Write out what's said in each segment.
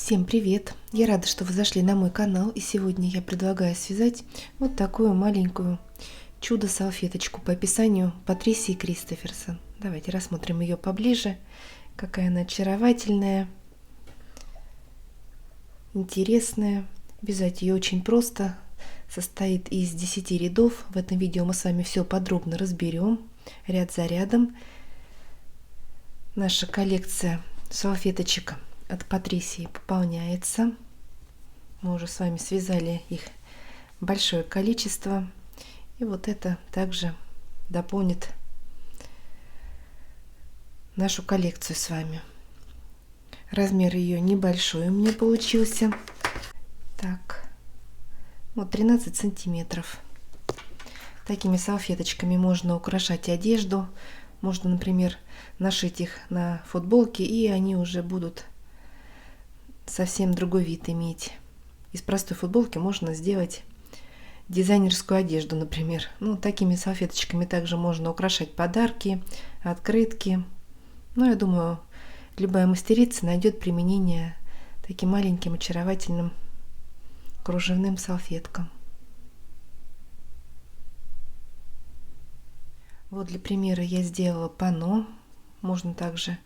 Всем привет! Я рада, что вы зашли на мой канал, и сегодня я предлагаю связать вот такую маленькую чудо-салфеточку по описанию Патрисии Кристоферсон. Давайте рассмотрим ее поближе, какая она очаровательная, интересная. Вязать ее очень просто, состоит из 10 рядов. В этом видео мы с вами все подробно разберем, ряд за рядом. Наша коллекция салфеточек от Патрисии пополняется. Мы уже с вами связали их большое количество. И вот это также дополнит нашу коллекцию с вами. Размер ее небольшой у меня получился. Так, вот 13 сантиметров. Такими салфеточками можно украшать одежду. Можно, например, нашить их на футболке, и они уже будут совсем другой вид иметь. Из простой футболки можно сделать дизайнерскую одежду, например. Такими салфеточками также можно украшать подарки, открытки. Я думаю, любая мастерица найдет применение таким маленьким очаровательным кружевным салфеткам. Вот для примера я сделала панно. Можно также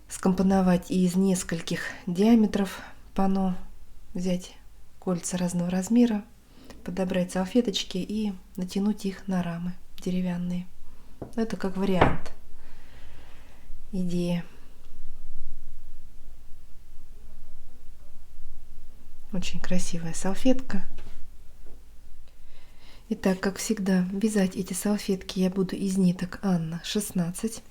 скомпоновать из нескольких диаметров панно, взять кольца разного размера, подобрать салфеточки и натянуть их на рамы деревянные. Это как вариант, идея. Очень красивая салфетка. Итак, как всегда, вязать эти салфетки я буду из ниток Анна 16.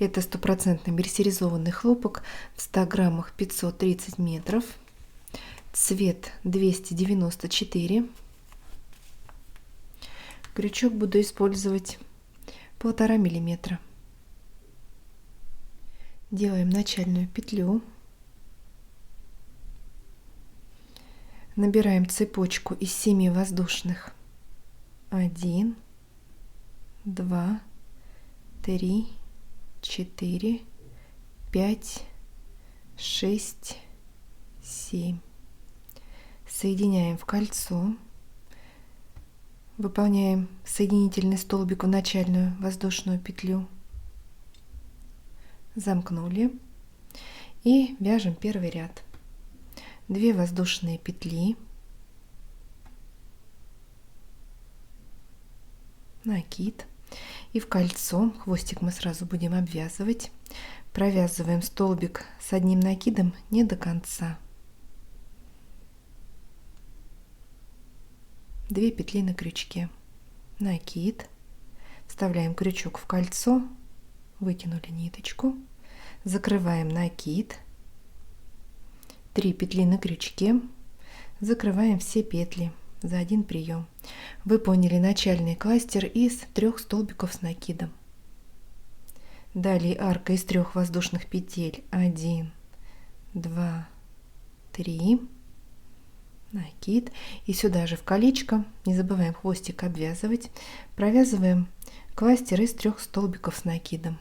Это стопроцентный мерсеризованный хлопок в 100 граммах 530 метров. Цвет 294. Крючок буду использовать 1,5 миллиметра. Делаем начальную петлю. Набираем цепочку из 7 воздушных. 1, 2, 3, 4, 5, 6, 7. Соединяем в кольцо. Выполняем соединительный столбик в начальную воздушную петлю. Замкнули. И вяжем первый ряд. 2 воздушные петли. Накид, и в кольцо хвостик мы сразу будем обвязывать. Провязываем столбик с одним накидом не до конца. 2 петли на крючке. Накид, вставляем крючок в кольцо, вытянули ниточку, закрываем накид, 3 петли на крючке, закрываем все петли за один прием. Выполнили начальный кластер из 3 столбиков с накидом. Далее арка из 3 воздушных петель. 1, 2, 3. Накид. И сюда же в колечко, не забываем хвостик обвязывать, провязываем кластер из 3 столбиков с накидом.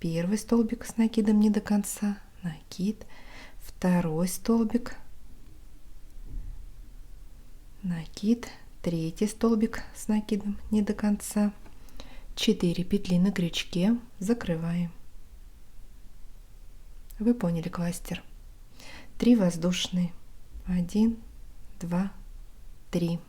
Первый столбик с накидом не до конца. Накид. Второй столбик. Накид, 3 столбик с накидом не до конца, 4 петли на крючке, закрываем. Выполнили кластер. 3 воздушные. 1, 2, 3.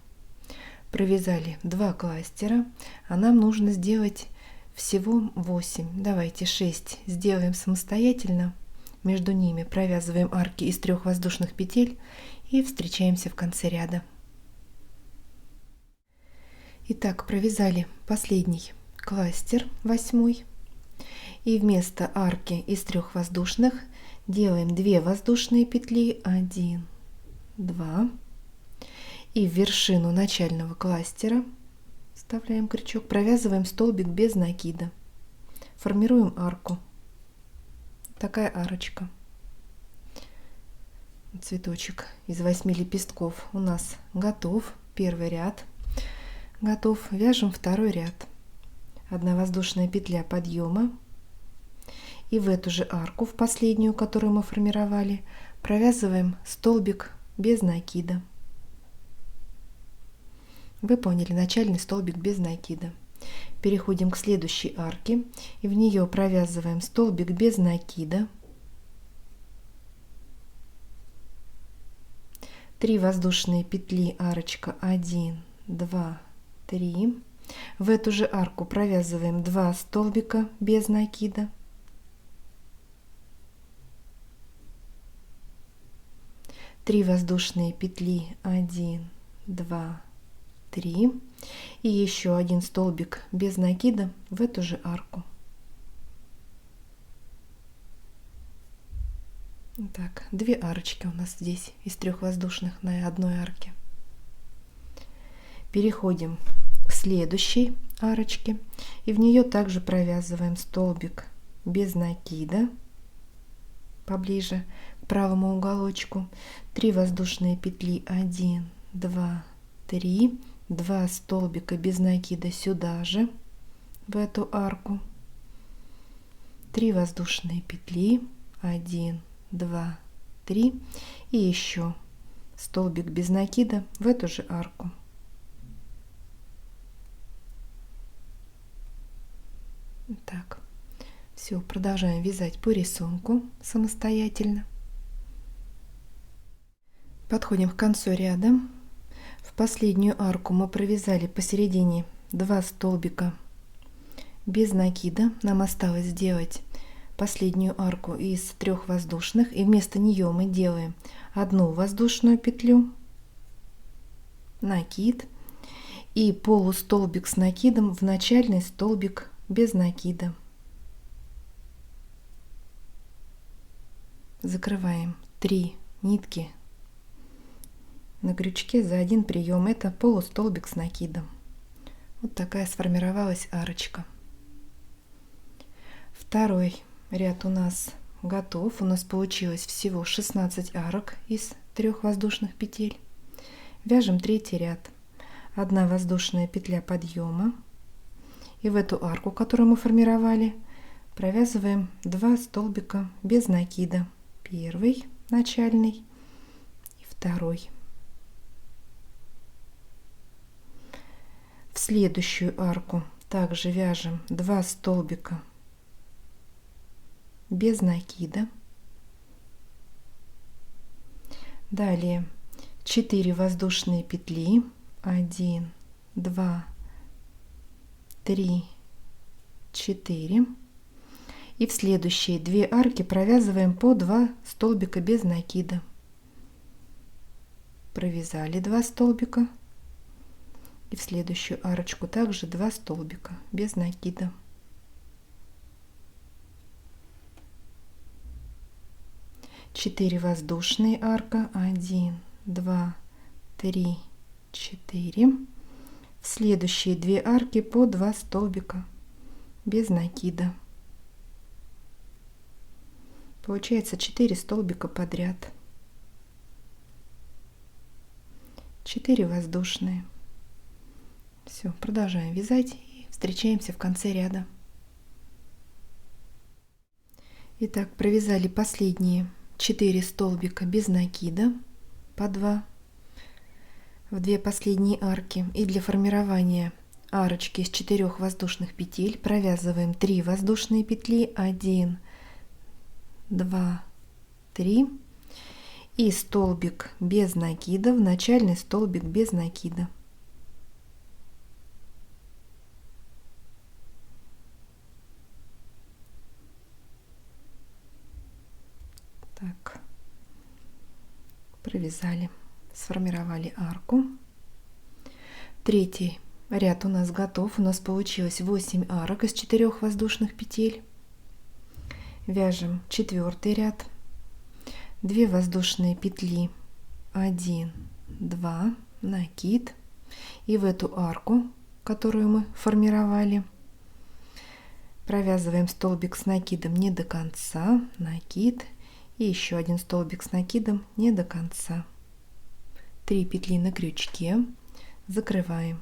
Провязали 2 кластера, а нам нужно сделать всего 8. Давайте 6 сделаем самостоятельно. Между ними провязываем арки из 3 воздушных петель и встречаемся в конце ряда. Итак, провязали последний кластер, 8, и вместо арки из 3 воздушных делаем 2 воздушные петли, 1, 2, и в вершину начального кластера вставляем крючок, провязываем столбик без накида, формируем арку. Такая арочка. Цветочек из 8 лепестков у нас готов. Первый ряд готов. Вяжем второй ряд. 1 воздушная петля подъема, и в эту же арку, в последнюю, которую мы формировали, провязываем столбик без накида. Выполнили начальный столбик без накида. Переходим к следующей арке и в нее провязываем столбик без накида. 3 воздушные петли, арочка 1, 2, 3. В эту же арку провязываем 2 столбика без накида. 3 воздушные петли, 1, 2, 3. И еще один столбик без накида в эту же арку. Так, 2 арочки у нас здесь из 3 воздушных на одной арке. Переходим к следующей арочке и в нее также провязываем столбик без накида поближе к правому уголочку. 3 воздушные петли, 1, 2, 3. 2 столбика без накида сюда же, в эту арку. 3 воздушные петли, 1, 2, 3. И еще столбик без накида в эту же арку. Так, все, продолжаем вязать по рисунку самостоятельно. Подходим к концу ряда. В последнюю арку мы провязали посередине 2 столбика без накида. Нам осталось сделать последнюю арку из 3 воздушных, и вместо нее мы делаем 1 воздушную петлю, накид и полустолбик с накидом в начальный столбик без накида. Закрываем 3 нитки на крючке за один прием. Это полустолбик с накидом. Вот такая сформировалась арочка. Второй ряд у нас готов. У нас получилось всего 16 арок из 3 воздушных петель. Вяжем третий ряд. 1 воздушная петля подъема. И в эту арку, которую мы формировали, провязываем 2 столбика без накида. Первый начальный и второй. В следующую арку также вяжем 2 столбика без накида. Далее 4 воздушные петли, 1, 2, 3, 4. И в следующие 2 арки провязываем по 2 столбика без накида. Провязали 2 столбика. И в следующую арочку также 2 столбика без накида. Четыре воздушные арка, 1, 2, 3, 4. В следующие 2 арки по 2 столбика без накида. Получается 4 столбика подряд. 4 воздушные. Все, продолжаем вязать и встречаемся в конце ряда. Итак, провязали последние 4 столбика без накида по 2 в 2 последние арки. И для формирования арочки из 4 воздушных петель провязываем 3 воздушные петли, 1, 2, 3 и столбик без накида в начальный столбик без накида. Так, провязали, сформировали арку. Третий ряд у нас готов. У нас получилось 8 арок из 4 воздушных петель. Вяжем 4 ряд. 2 воздушные петли, 1, 2, накид. И в эту арку, которую мы формировали, провязываем столбик с накидом не до конца, накид. И еще один столбик с накидом не до конца. 3 петли на крючке, закрываем.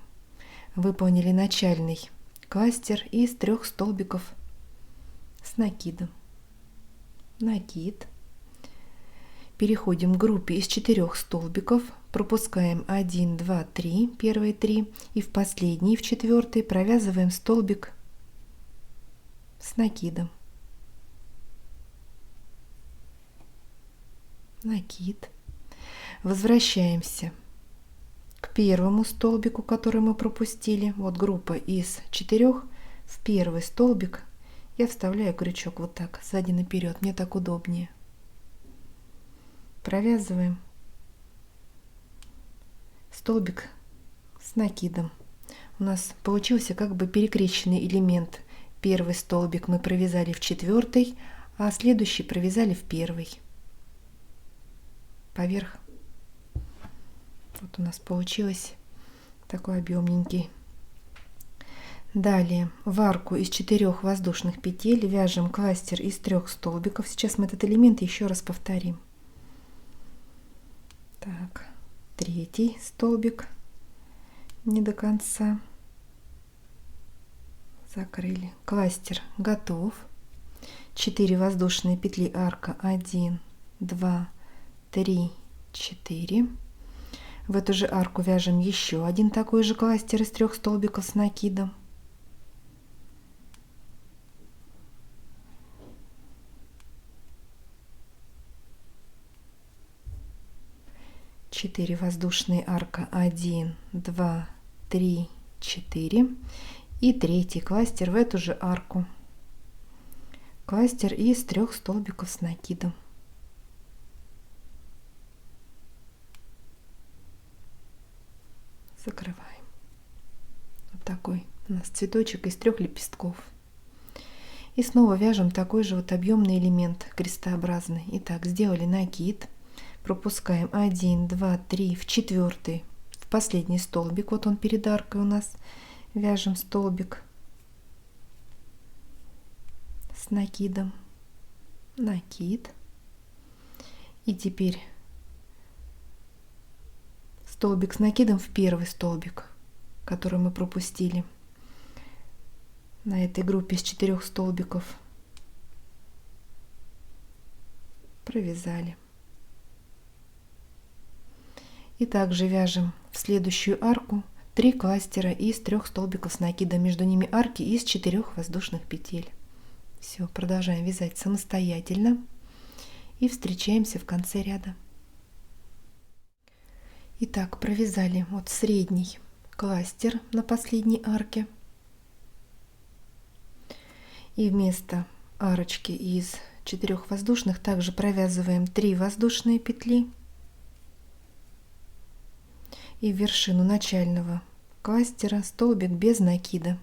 Выполнили начальный кластер из 3 столбиков с накидом. Накид. Переходим к группе из 4 столбиков, пропускаем 1, 2, 3, первые 3, и в последний, в 4 провязываем столбик с накидом. Накид. Возвращаемся к первому столбику, который мы пропустили. Вот группа из 4. В первый столбик я вставляю крючок вот так, сзади наперед. Мне так удобнее. Провязываем столбик с накидом. У нас получился как бы перекрещенный элемент. Первый столбик мы провязали в 4, а следующий провязали в 1. Поверх. Вот у нас получилось такой объемненький. Далее в арку из 4 воздушных петель вяжем кластер из 3 столбиков. Сейчас мы этот элемент еще раз повторим. Так, 3 столбик не до конца закрыли. Кластер готов. 4 воздушные петли, арка 1, 2, 3, 4. В эту же арку вяжем еще один такой же кластер из 3 столбиков с накидом. Четыре воздушные, арка 1, 2, 3, 4. И третий кластер в эту же арку. Кластер из 3 столбиков с накидом. Закрываем. Вот такой у нас цветочек из 3 лепестков. И снова вяжем такой же вот объемный элемент крестообразный. Итак, сделали накид. Пропускаем 1, 2, 3 в 4, в последний столбик. Вот он перед аркой у нас. Вяжем столбик с накидом. Накид. И теперь столбик с накидом в первый столбик, который мы пропустили на этой группе из 4 столбиков. Провязали. И также вяжем в следующую арку 3 кластера из 3 столбиков с накидом. Между ними арки из 4 воздушных петель. Все, продолжаем вязать самостоятельно и встречаемся в конце ряда. Итак, провязали вот средний кластер на последней арке. И вместо арочки из 4 воздушных также провязываем 3 воздушные петли. И в вершину начального кластера столбик без накида.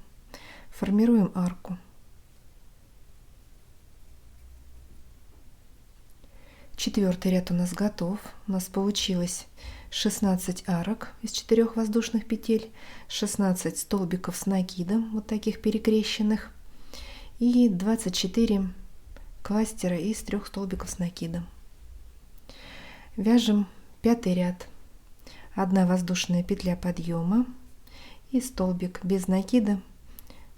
Формируем арку. Четвертый ряд у нас готов. У нас получилось 16 арок из 4 воздушных петель, 16 столбиков с накидом, вот таких перекрещенных, и 24 кластера из 3 столбиков с накидом. Вяжем 5-й ряд. 1 воздушная петля подъема и столбик без накида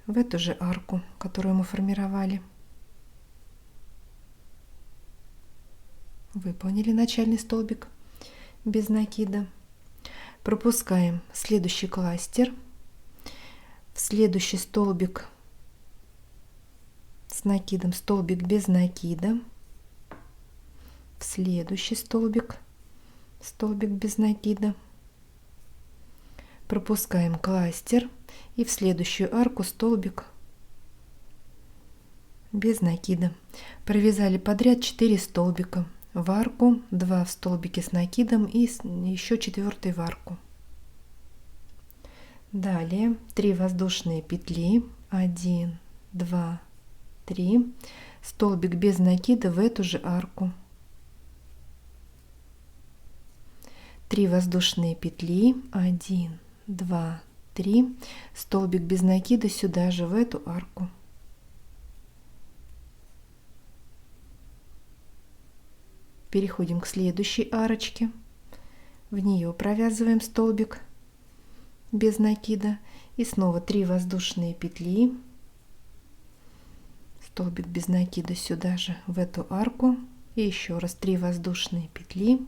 в эту же арку, которую мы формировали. Выполнили начальный столбик без накида. Пропускаем следующий кластер, в следующий столбик с накидом столбик без накида, в следующий столбик без накида. Пропускаем кластер и в следующую арку столбик без накида. Провязали подряд 4 столбика в арку, 2 в столбике с накидом и еще 4 в арку. Далее 3 воздушные петли, 1, 2, 3, столбик без накида в эту же арку. 3 воздушные петли, 1, 2, 3, столбик без накида сюда же в эту арку. Переходим к следующей арочке, в нее провязываем столбик без накида и снова 3 воздушные петли, столбик без накида сюда же в эту арку И еще раз 3 воздушные петли.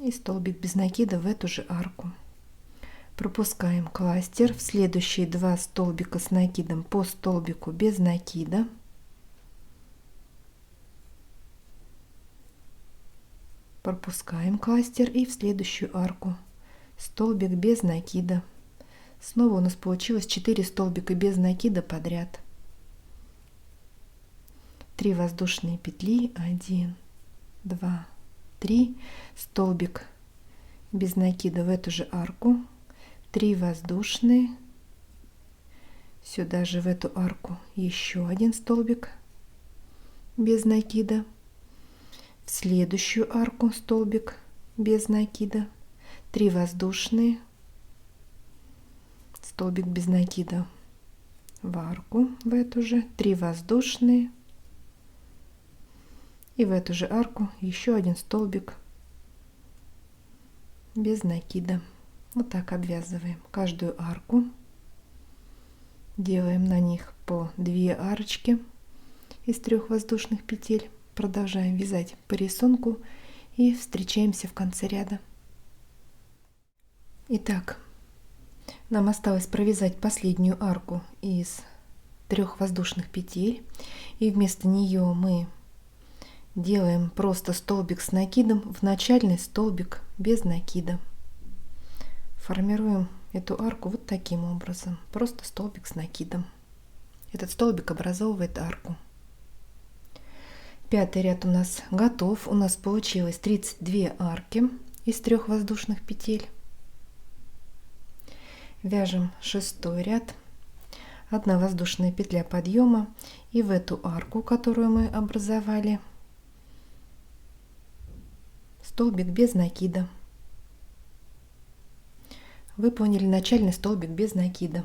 И столбик без накида в эту же арку. Пропускаем кластер. В следующие 2 столбика с накидом по столбику без накида. Пропускаем кластер и в следующую арку столбик без накида. Снова у нас получилось 4 столбика без накида подряд. 3 воздушные петли, 1, 2, 3, столбик без накида в эту же арку, 3 воздушные, сюда же в эту арку еще 1 столбик без накида, в следующую арку столбик без накида, 3 воздушные, столбик без накида в арку, в эту же, 3 воздушные, и в эту же арку еще 1 столбик без накида. Вот так обвязываем каждую арку, делаем на них по 2 арочки из 3 воздушных петель, продолжаем вязать по рисунку и встречаемся в конце ряда. Итак, нам осталось провязать последнюю арку из 3 воздушных петель, и вместо нее мы делаем просто столбик с накидом в начальный столбик без накида. Формируем эту арку вот таким образом, просто столбик с накидом. Этот столбик образовывает арку. 5-й ряд у нас готов. У нас получилось 32 арки из 3 воздушных петель. Вяжем 6-й ряд. 1 воздушная петля подъема, и в эту арку, которую мы образовали, столбик без накида. Выполнили начальный столбик без накида.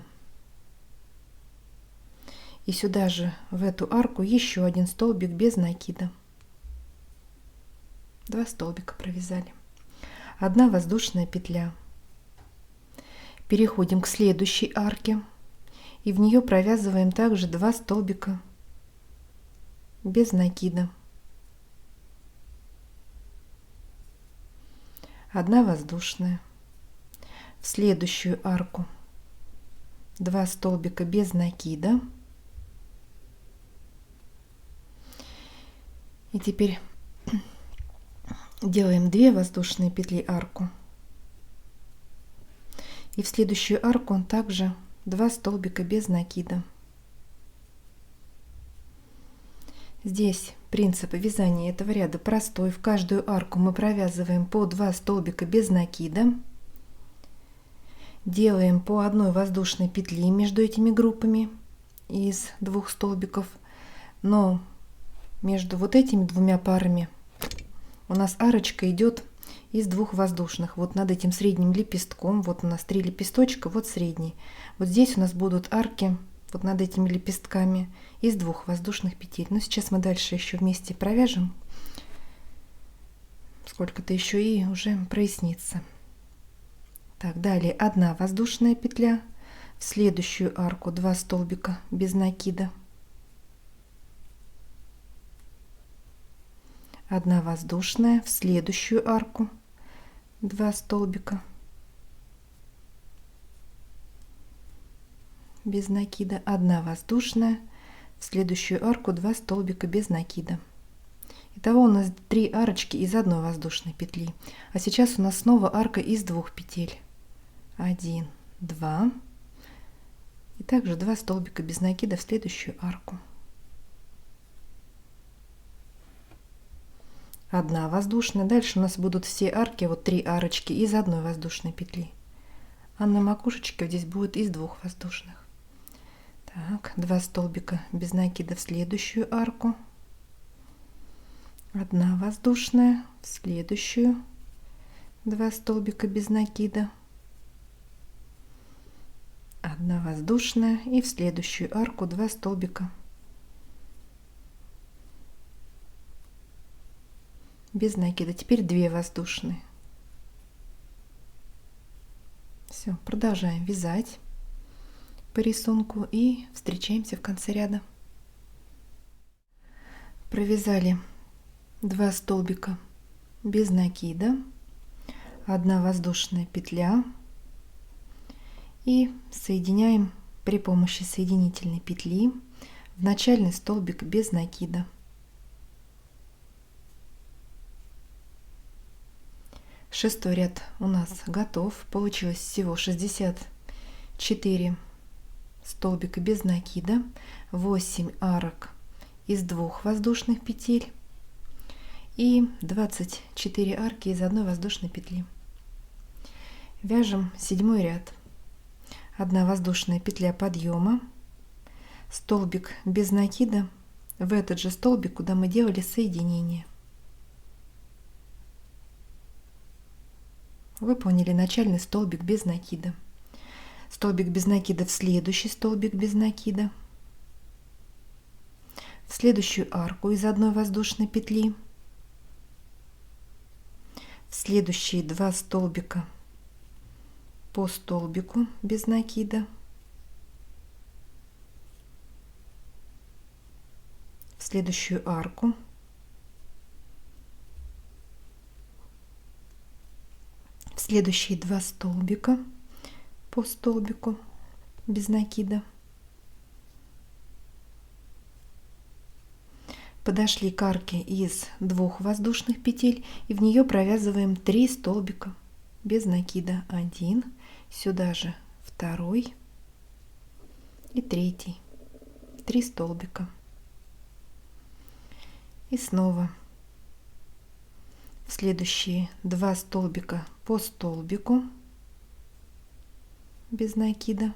И сюда же в эту арку еще 1 столбик без накида. 2 столбика провязали. 1 воздушная петля. Переходим к следующей арке, и в нее провязываем также 2 столбика без накида. 1 воздушная. В следующую арку 2 столбика без накида. И теперь делаем 2 воздушные петли арку. И в следующую арку также 2 столбика без накида. Здесь принцип вязания этого ряда простой. В каждую арку мы провязываем по 2 столбика без накида. Делаем по 1 воздушной петли между этими группами из 2 столбиков. Но между вот этими 2 парами у нас арочка идет из 2 воздушных. Вот над этим средним лепестком, вот у нас 3 лепесточка, вот средний. Вот здесь у нас будут арки вот над этими лепестками из 2 воздушных петель. Но сейчас мы дальше еще вместе провяжем сколько-то еще, и уже прояснится. Так, далее 1 воздушная петля, в следующую арку 2 столбика без накида, 1 воздушная, в следующую арку 2 столбика без накида, 1 воздушная, в следующую арку 2 столбика без накида. Итого у нас 3 арочки из 1 воздушной петли. А сейчас у нас снова арка из 2 петель. 1, 2. И также 2 столбика без накида в следующую арку. 1 воздушная. Дальше у нас будут все арки, вот 3 арочки из 1 воздушной петли. А на макушечке здесь будет из 2 воздушных. Так, 2 столбика без накида в следующую арку. 1 воздушная, в следующую 2 столбика без накида. 1 воздушная, и в следующую арку 2 столбика без накида. Теперь 2 воздушные. Все, продолжаем вязать по рисунку и встречаемся в конце ряда. Провязали 2 столбика без накида, 1 воздушная петля и соединяем при помощи соединительной петли в начальный столбик без накида. Шестой ряд у нас готов. Получилось всего 64 столбика без накида, 8 арок из 2 воздушных петель и 24 арки из 1 воздушной петли. Вяжем 7 ряд. 1 воздушная петля подъема, столбик без накида в этот же столбик, куда мы делали соединение. Выполнили начальный столбик без накида. Столбик без накида в следующий столбик без накида, в следующую арку из 1 воздушной петли, в следующие 2 столбика по столбику без накида, в следующую арку, в следующие 2 столбика по столбику без накида. Подошли к арке из 2 воздушных петель и в нее провязываем 3 столбика без накида. 1, сюда же 2 и 3. 3 столбика. И снова в следующие 2 столбика по столбику без накида.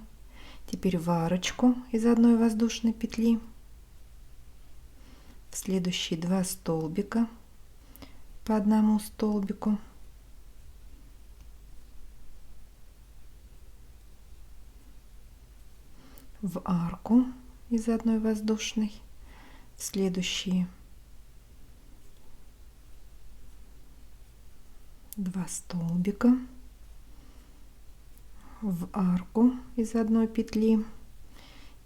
Теперь в арочку из 1 воздушной петли, в следующие 2 столбика по 1 столбику, в арку из 1 воздушной, в следующие 2 столбика, в арку из 1 петли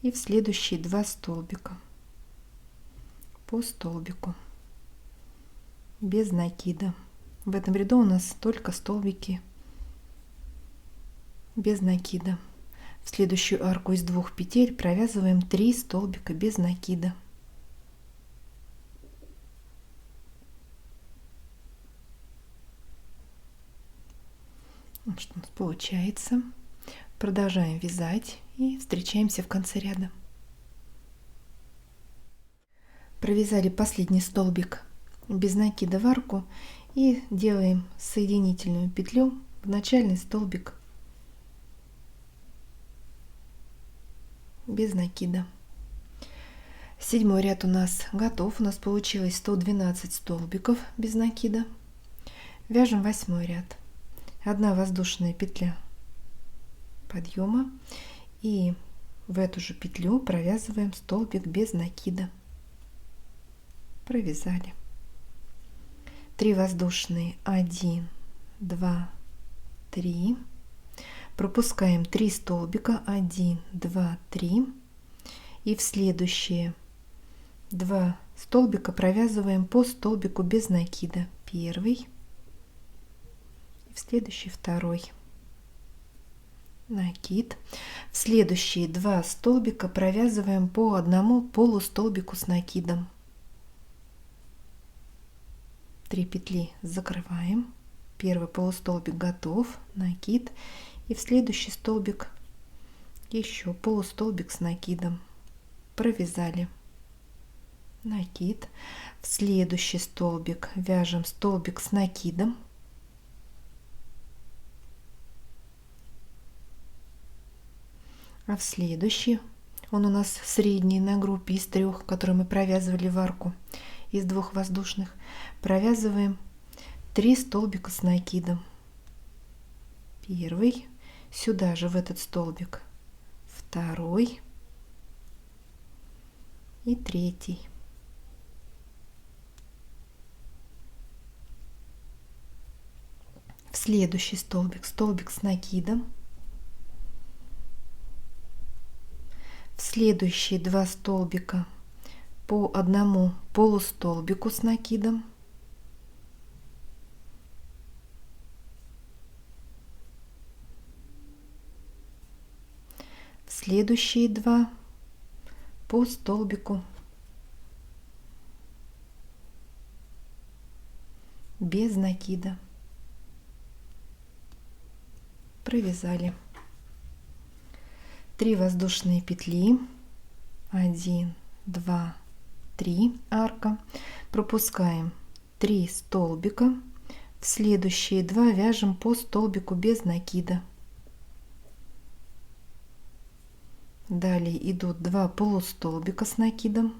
и в следующие 2 столбика по столбику без накида. В этом ряду у нас только столбики без накида. В следующую арку из 2 петель провязываем 3 столбика без накида. Вот что у нас получается. Продолжаем вязать и встречаемся в конце ряда. Провязали последний столбик без накида в арку и делаем соединительную петлю в начальный столбик без накида. 7 ряд у нас готов. У нас получилось 112 столбиков без накида. Вяжем 8 ряд. 1 воздушная петля подъема и в эту же петлю провязываем столбик без накида. Провязали 3 воздушные, 1, 2, 3, пропускаем 3 столбика, 1, 2, 3 и в следующие 2 столбика провязываем по столбику без накида. Первый, в следующий 2 накид, в следующие 2 столбика провязываем по 1 полустолбику с накидом. 3 петли закрываем, первый полустолбик готов, накид и в следующий столбик еще полустолбик с накидом. Провязали накид, в следующий столбик вяжем столбик с накидом, а в следующий, он у нас средний на группе из 3, которые мы провязывали в арку из 2 воздушных, провязываем 3 столбика с накидом. Первый, сюда же в этот столбик, 2 и 3. В следующий столбик столбик с накидом, в следующие 2 столбика по одному полустолбику с накидом. В следующие 2 по столбику без накида. Провязали 3 воздушные петли, 1, 2, 3 арка, пропускаем 3 столбика, в следующие 2 вяжем по столбику без накида. Далее идут 2 полустолбика с накидом,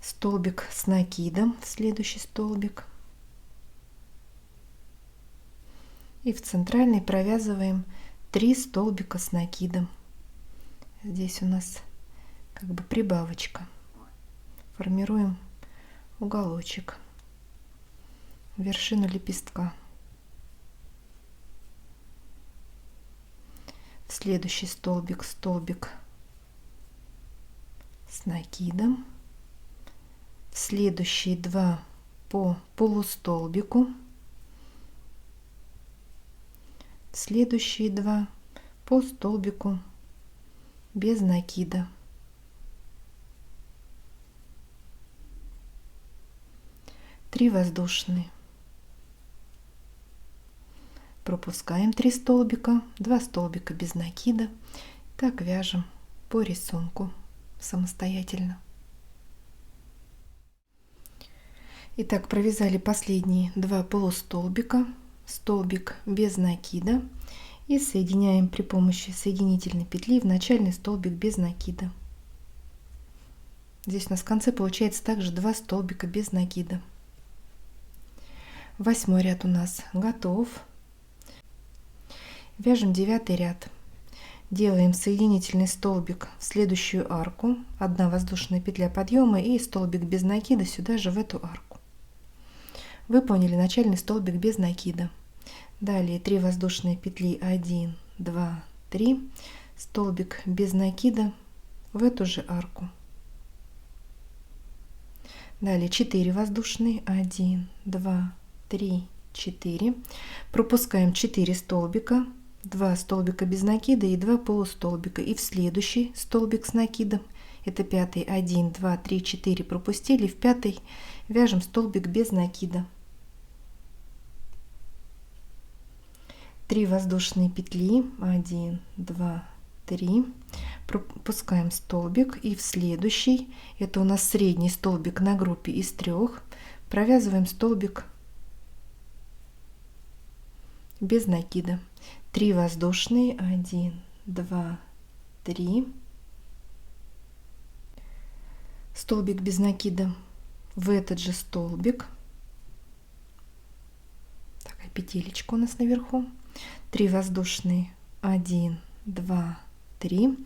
столбик с накидом в следующий столбик, и в центральный провязываем 3 столбика с накидом. Здесь у нас как бы прибавочка, формируем уголочек, вершину лепестка. В следующий столбик столбик с накидом, в следующие 2 по полустолбику, в следующие 2 по столбику без накида. Три воздушные. Пропускаем 3 столбика, 2 столбика без накида. Так вяжем по рисунку самостоятельно. Итак, провязали последние 2 полустолбика, столбик без накида, и соединяем при помощи соединительной петли в начальный столбик без накида. Здесь у нас в конце получается также 2 столбика без накида. 8 ряд у нас готов. Вяжем 9 ряд. Делаем соединительный столбик в следующую арку, 1 воздушная петля подъема и столбик без накида сюда же в эту арку. Выполнили начальный столбик без накида. Далее 3 воздушные петли, 1, 2, 3, столбик без накида в эту же арку. Далее 4 воздушные, 1, 2, 3, 4. Пропускаем 4 столбика, 2 столбика без накида и 2 полустолбика. И в следующий столбик с накидом, это 5, 1, 2, 3, 4 пропустили, в 5 вяжем столбик без накида. 3 воздушные петли, 1, 2, 3, пропускаем столбик, и в следующий, это у нас средний столбик на группе из 3, провязываем столбик без накида. 3 воздушные, 1, 2, 3, столбик без накида в этот же столбик, такая петелечка у нас наверху, 3 воздушные, 1, 2, 3,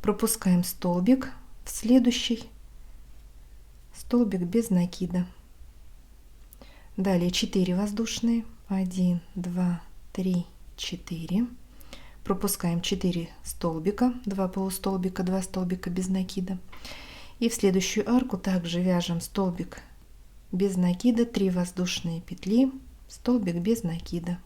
пропускаем столбик в следующий столбик без накида. Далее 4 воздушные, 1, 2, 3, 4, пропускаем 4 столбика, 2 полустолбика, 2 столбика без накида, и в следующую арку также вяжем столбик без накида, 3 воздушные петли, столбик без накида,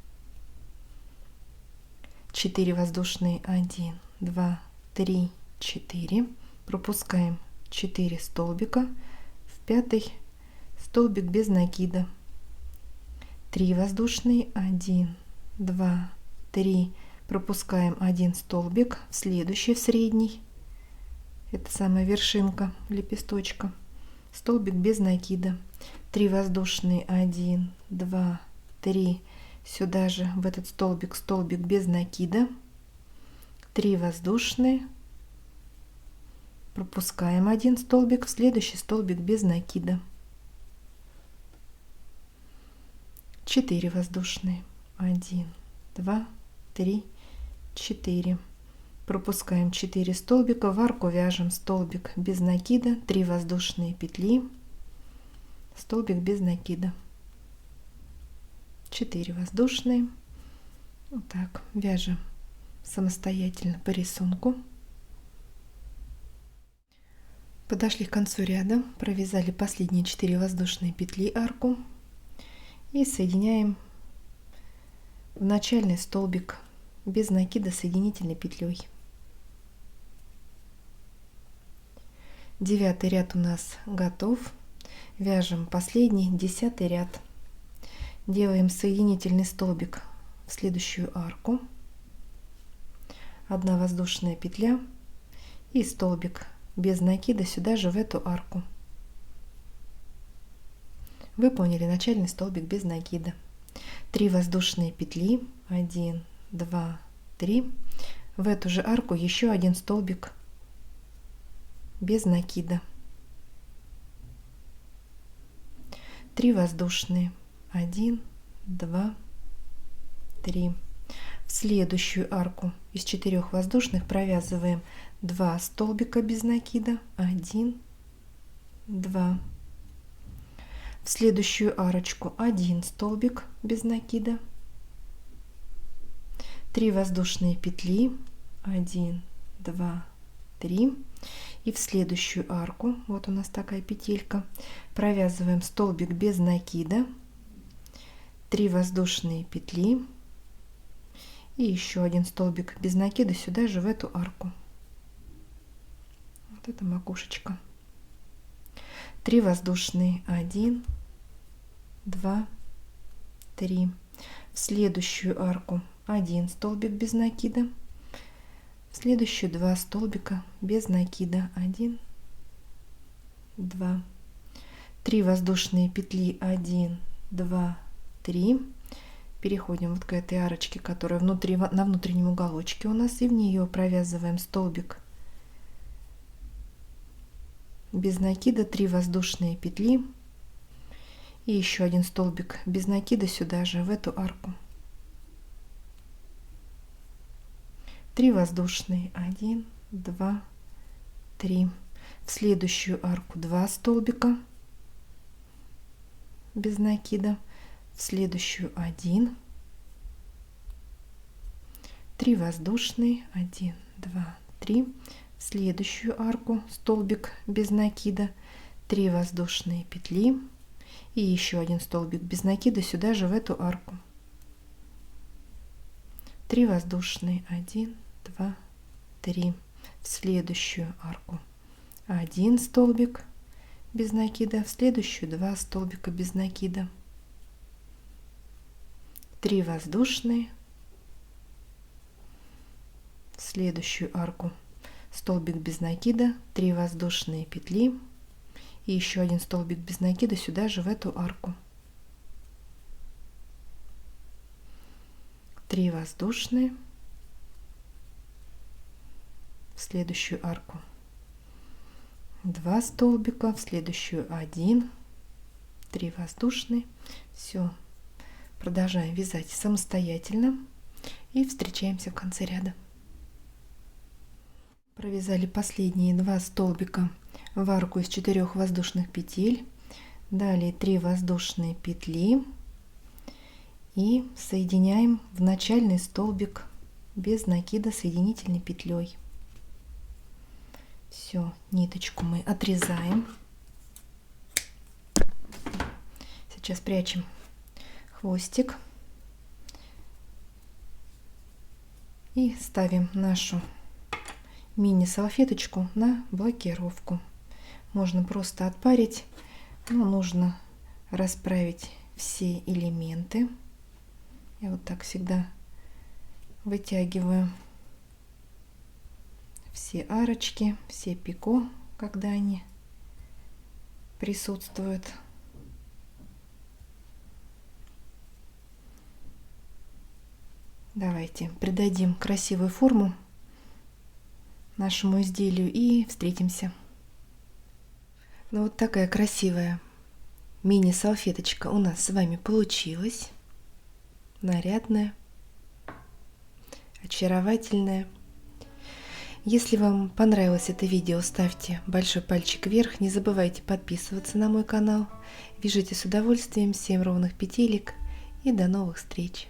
4 воздушные, 1, 2, 3, 4, пропускаем 4 столбика, в 5 столбик без накида, 3 воздушные, 1, 2, 3, пропускаем 1 столбик, в следующий, в средний, это самая вершинка лепесточка, столбик без накида, 3 воздушные, 1, 2, 3, сюда же в этот столбик, столбик без накида, 3 воздушные, пропускаем 1 столбик, в следующий столбик без накида, 4 воздушные, 1, 2, 3, 4, пропускаем 4 столбика, в арку вяжем столбик без накида, 3 воздушные петли, столбик без накида, 4 воздушные, Вот так вяжем самостоятельно по рисунку. Подошли к концу ряда, провязали последние 4 воздушные петли арку и соединяем в начальный столбик без накида соединительной петлей. 9 ряд у нас готов. Вяжем последний 10 ряд. Делаем соединительный столбик в следующую арку, 1 воздушная петля и столбик без накида сюда же в эту арку. Выполнили начальный столбик без накида. 3 воздушные петли, 1, 2, 3. В эту же арку еще 1 столбик без накида. 3 воздушные, 1, 2, 3. В следующую арку из 4 воздушных провязываем 2 столбика без накида, 1, 2. В следующую арочку 1 столбик без накида, 3 воздушные петли, 1, 2, 3. И в следующую арку, вот у нас такая петелька, провязываем столбик без накида, 3 воздушные петли и еще 1 столбик без накида сюда же в эту арку. Вот это макушечка. 3 воздушные, 1, 2, 3. В следующую арку 1 столбик без накида, в следующую 2 столбика без накида, 1, 2, 3 воздушные петли, 1, 2, 3. Переходим вот к этой арочке, которая внутри, на внутреннем уголочке у нас, и в нее провязываем столбик без накида, 3 воздушные петли и еще 1 столбик без накида сюда же в эту арку. 3 воздушные, 1, 2, 3. В следующую арку 2 столбика без накида, в следующую 1, 3 воздушные, 1, 2, 3. В следующую арку столбик без накида, 3 воздушные петли и еще 1 столбик без накида сюда же в эту арку. 3 воздушные, 1, 2, 3. В следующую арку 1 столбик без накида, в следующую 2 столбика без накида, 3 воздушные, в следующую арку столбик без накида, 3 воздушные петли и еще 1 столбик без накида сюда же в эту арку. 3 воздушные, в следующую арку 2 столбика, в следующую 1, 3 воздушные. Все, продолжаем вязать самостоятельно и встречаемся в конце ряда. Провязали последние 2 столбика в арку из 4 воздушных петель, далее 3 воздушные петли и соединяем в начальный столбик без накида соединительной петлей. Все, ниточку мы отрезаем. Сейчас прячем хвостик и ставим нашу мини-салфеточку на блокировку. Можно просто отпарить, но нужно расправить все элементы. Я вот так всегда вытягиваю все арочки, все пико, когда они присутствуют. Давайте придадим красивую форму нашему изделию и встретимся. Ну вот такая красивая мини-салфеточка у нас с вами получилась. Нарядная, очаровательная. Если вам понравилось это видео, ставьте большой пальчик вверх. Не забывайте подписываться на мой канал. Вяжите с удовольствием. 7 ровных петелек и до новых встреч!